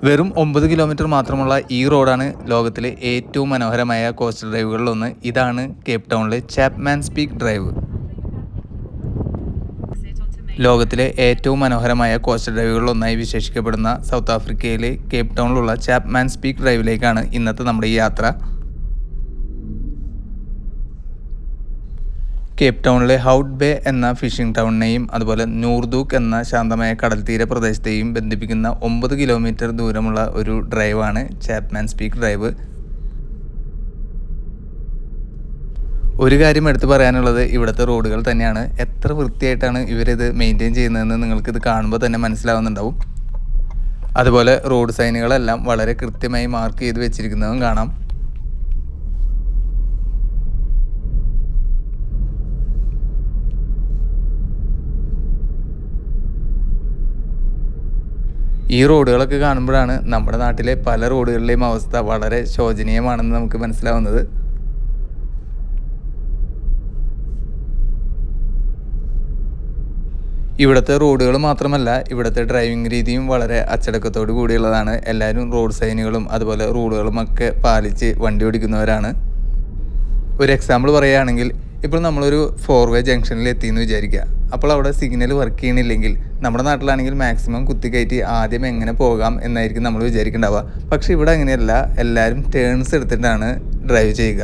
വെറും 9 കിലോമീറ്റർ മാത്രമുള്ള ഈ റോഡാണ് ലോകത്തിലെ ഏറ്റവും മനോഹരമായ കോസ്റ്റൽ ഡ്രൈവുകളിലൊന്ന്. ഇതാണ് കേപ്പ് ടൗണിലെ ചാപ്മാൻസ് പീക്ക് ഡ്രൈവ്. ലോകത്തിലെ ഏറ്റവും മനോഹരമായ കോസ്റ്റൽ ഡ്രൈവുകളിലൊന്നായി വിശേഷിക്കപ്പെടുന്ന സൗത്ത് ആഫ്രിക്കയിലെ കേപ്പ് ടൗണിലുള്ള ചാപ്മാൻസ് പീക്ക് ഡ്രൈവിലേക്കാണ് ഇന്നത്തെ നമ്മുടെ ഈ യാത്ര. കേപ്പ് ടൗണിലെ ഹൗട്ട് ബേ എന്ന ഫിഷിംഗ് ടൗണിനെയും അതുപോലെ നൂർദൂക്ക് എന്ന ശാന്തമായ കടൽത്തീര പ്രദേശത്തെയും ബന്ധിപ്പിക്കുന്ന 9 കിലോമീറ്റർ ദൂരമുള്ള ഒരു ഡ്രൈവാണ് ചാപ്മാൻസ് പീക്ക് ഡ്രൈവ്. ഒരു കാര്യം എടുത്തു പറയാനുള്ളത് ഇവിടുത്തെ റോഡുകൾ തന്നെയാണ്. എത്ര വൃത്തിയായിട്ടാണ് ഇവരിത് മെയിൻറ്റെയിൻ ചെയ്യുന്നതെന്ന് നിങ്ങൾക്കിത് കാണുമ്പോൾ തന്നെ മനസ്സിലാവുന്നുണ്ടാവും. അതുപോലെ റോഡ് സൈനുകളെല്ലാം വളരെ കൃത്യമായി മാർക്ക് ചെയ്ത് വെച്ചിരിക്കുന്നതും കാണാം. ഈ റോഡുകളൊക്കെ കാണുമ്പോഴാണ് നമ്മുടെ നാട്ടിലെ പല റോഡുകളിലെയും അവസ്ഥ വളരെ ശോചനീയമാണെന്ന് നമുക്ക് മനസ്സിലാവുന്നത്. ഇവിടുത്തെ റോഡുകൾ മാത്രമല്ല, ഇവിടുത്തെ ഡ്രൈവിംഗ് രീതിയും വളരെ അച്ചടക്കത്തോടു കൂടിയുള്ളതാണ്. എല്ലാവരും റോഡ് സൈനുകളും അതുപോലെ റൂളുകളും ഒക്കെ പാലിച്ച് വണ്ടി ഓടിക്കുന്നവരാണ്. ഒരു എക്സാമ്പിൾ പറയുകയാണെങ്കിൽ, ഇപ്പോൾ നമ്മളൊരു 4 വേ ജംഗ്ഷനിൽ എത്തിയെന്ന് വിചാരിക്കുക. അപ്പോൾ അവിടെ സിഗ്നൽ വർക്ക് ചെയ്യണില്ലെങ്കിൽ നമ്മുടെ നാട്ടിലാണെങ്കിൽ മാക്സിമം കുത്തിക്കയറ്റി ആദ്യം എങ്ങനെ പോകാം എന്നായിരിക്കും നമ്മൾ വിചാരിക്കേണ്ടാവുക. പക്ഷേ ഇവിടെ അങ്ങനെയല്ല, എല്ലാവരും ടേൺസ് എടുത്തിട്ടാണ് ഡ്രൈവ് ചെയ്യുക.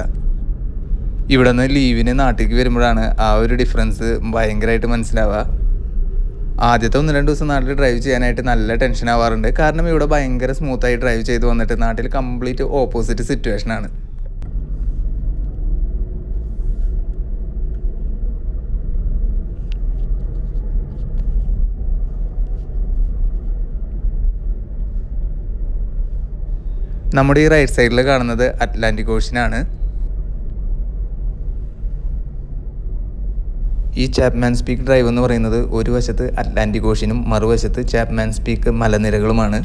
ഇവിടെ നിന്ന് ലീവിന് നാട്ടിലേക്ക് വരുമ്പോഴാണ് ആ ഒരു ഡിഫറൻസ് ഭയങ്കരമായിട്ട് മനസ്സിലാവുക. ആദ്യത്തെ 1-2 ദിവസം നാട്ടിൽ ഡ്രൈവ് ചെയ്യാനായിട്ട് നല്ല ടെൻഷൻ ആവാറുണ്ട്. കാരണം ഇവിടെ ഭയങ്കര സ്മൂത്തായി ഡ്രൈവ് ചെയ്ത് വന്നിട്ട് നാട്ടിൽ കംപ്ലീറ്റ് ഓപ്പോസിറ്റ് സിറ്റുവേഷനാണ്. നമ്മുടെ ഈ റൈറ്റ് സൈഡിൽ കാണുന്നത് അറ്റ്ലാന്റിക് ഓഷ്യനാണ്. ഈ ചാപ്മാൻസ് പീക്ക് ഡ്രൈവ് എന്ന് പറയുന്നത് ഒരു വശത്ത് അറ്റ്ലാന്റിക് ഓഷ്യനും മറുവശത്ത് ചാപ്മാൻസ് പീക്ക് മലനിരകളുമാണ്.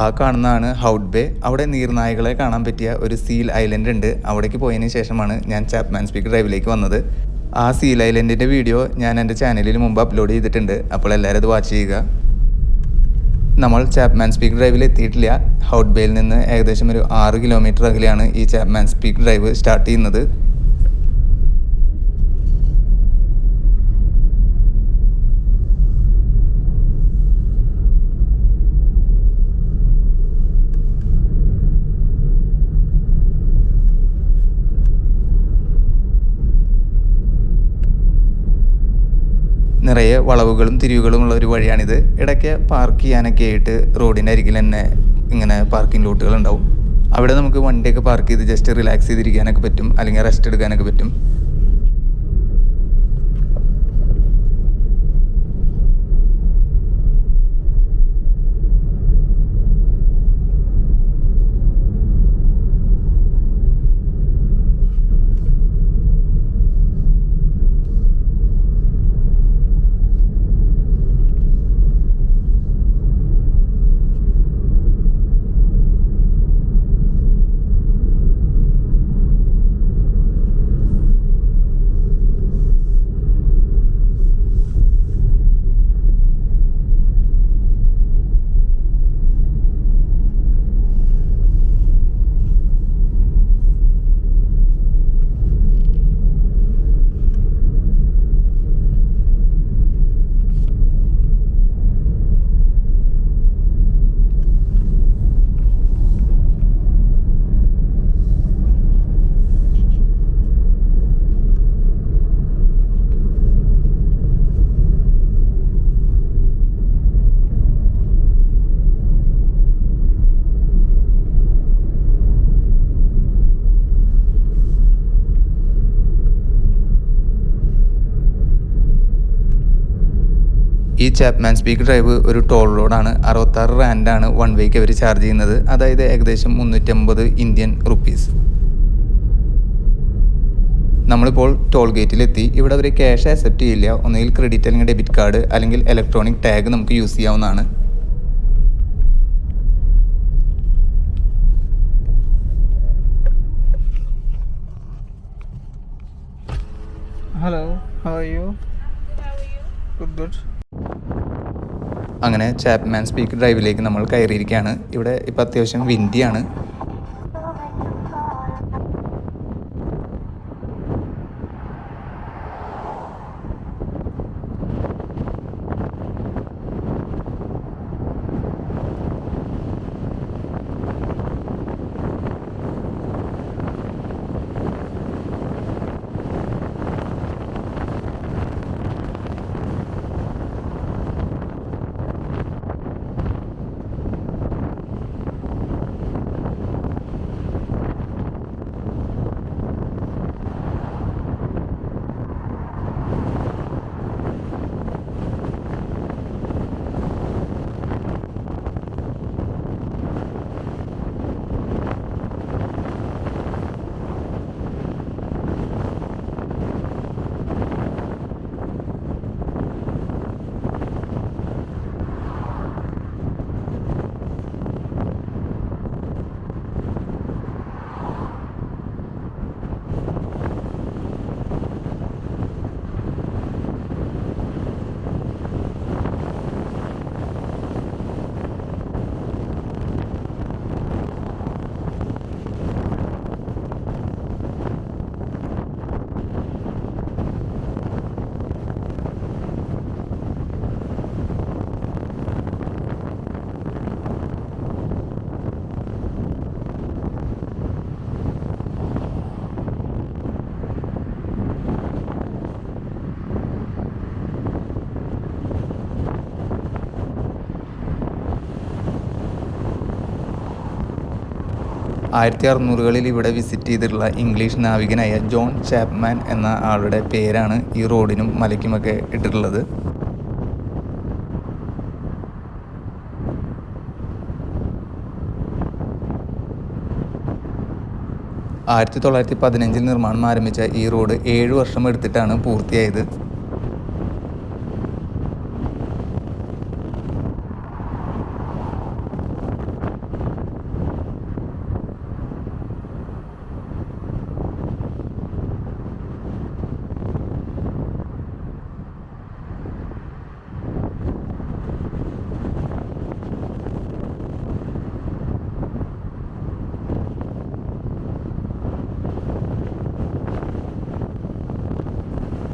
ആ കാണുന്നതാണ് ഹൗട്ട് ബേ. അവിടെ നീർനായകളെ കാണാൻ പറ്റിയ ഒരു സീൽ ഐലൻഡ് ഉണ്ട്. അവിടേക്ക് പോയതിന് ശേഷമാണ് ഞാൻ ചാപ്മാൻസ് പീക്ക് ഡ്രൈവിലേക്ക് വന്നത്. ആ സീൽ ഐലൻഡിൻ്റെ വീഡിയോ ഞാൻ എൻ്റെ ചാനലിൽ മുമ്പ് അപ്ലോഡ് ചെയ്തിട്ടുണ്ട്. അപ്പോൾ എല്ലാവരും അത് വാച്ച് ചെയ്യുക. നമ്മൾ ചാപ്മാൻസ് പീക്ക് ഡ്രൈവിൽ എത്തിയിട്ടില്ല. ഹൗട്ട് ബേയിൽ നിന്ന് ഏകദേശം ഒരു 6 കിലോമീറ്റർ അകലെയാണ് ഈ ചാപ്മാൻസ് പീക്ക് ഡ്രൈവ് സ്റ്റാർട്ട് ചെയ്യുന്നത്. നിറയെ വളവുകളും തിരിവുകളുമുള്ള ഒരു വഴിയാണിത്. ഇടയ്ക്ക് പാർക്ക് ചെയ്യാനൊക്കെ ആയിട്ട് റോഡിൻ്റെ അരികിൽ തന്നെ ഇങ്ങനെ പാർക്കിംഗ് ലോട്ടുകൾ ഉണ്ടാവും. അവിടെ നമുക്ക് വണ്ടിയൊക്കെ പാർക്ക് ചെയ്ത് ജസ്റ്റ് റിലാക്സ് ചെയ്തിരിക്കാനൊക്കെ പറ്റും, അല്ലെങ്കിൽ റെസ്റ്റ് എടുക്കാനൊക്കെ പറ്റും. ഈ ചാപ്മാൻസ് പീക്ക് ഡ്രൈവ് ഒരു ടോൾ റോഡാണ്. 66 റാൻഡാണ് 1 വേക്ക് അവർ ചാർജ് ചെയ്യുന്നത്. അതായത് ഏകദേശം 350 ഇന്ത്യൻ റുപ്പീസ്. നമ്മളിപ്പോൾ ടോൾ ഗേറ്റിലെത്തി. ഇവിടെ അവർ ക്യാഷ് ആക്സെപ്റ്റ് ചെയ്യില്ല. ഒന്നുകിൽ ക്രെഡിറ്റ് അല്ലെങ്കിൽ ഡെബിറ്റ് കാർഡ് അല്ലെങ്കിൽ ഇലക്ട്രോണിക് ടാഗ് നമുക്ക് യൂസ് ചെയ്യാവുന്നതാണ്. good. അങ്ങനെ ചാപ്മാൻസ് പീക്ക് ഡ്രൈവിലേക്ക് നമ്മൾ കയറിയിരിക്കുകയാണ്. ഇവിടെ ഇപ്പോൾ അത്യാവശ്യം വിൻഡിയാണ്. ആയിരത്തി അറുന്നൂറുകളിൽ ഇവിടെ വിസിറ്റ് ചെയ്തിട്ടുള്ള ഇംഗ്ലീഷ് നാവികനായ ജോൺ ചാപ്മാൻ എന്ന ആളുടെ പേരാണ് ഈ റോഡിനും മലയ്ക്കുമൊക്കെ ഇട്ടിട്ടുള്ളത്. ആയിരത്തി 1915 നിർമ്മാണം ആരംഭിച്ച ഈ റോഡ് 7 വർഷം എടുത്തിട്ടാണ് പൂർത്തിയായത്.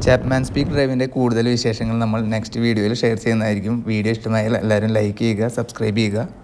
ചാപ്മാൻസ് പീക്ക് ഡ്രൈവിൻ്റെ കൂടുതൽ വിശേഷങ്ങൾ നമ്മൾ നെക്സ്റ്റ് വീഡിയോയിൽ ഷെയർ ചെയ്യുന്നതായിരിക്കും. വീഡിയോ ഇഷ്ടമായാൽ എല്ലാവരും ലൈക്ക് ചെയ്യുക, സബ്സ്ക്രൈബ് ചെയ്യുക.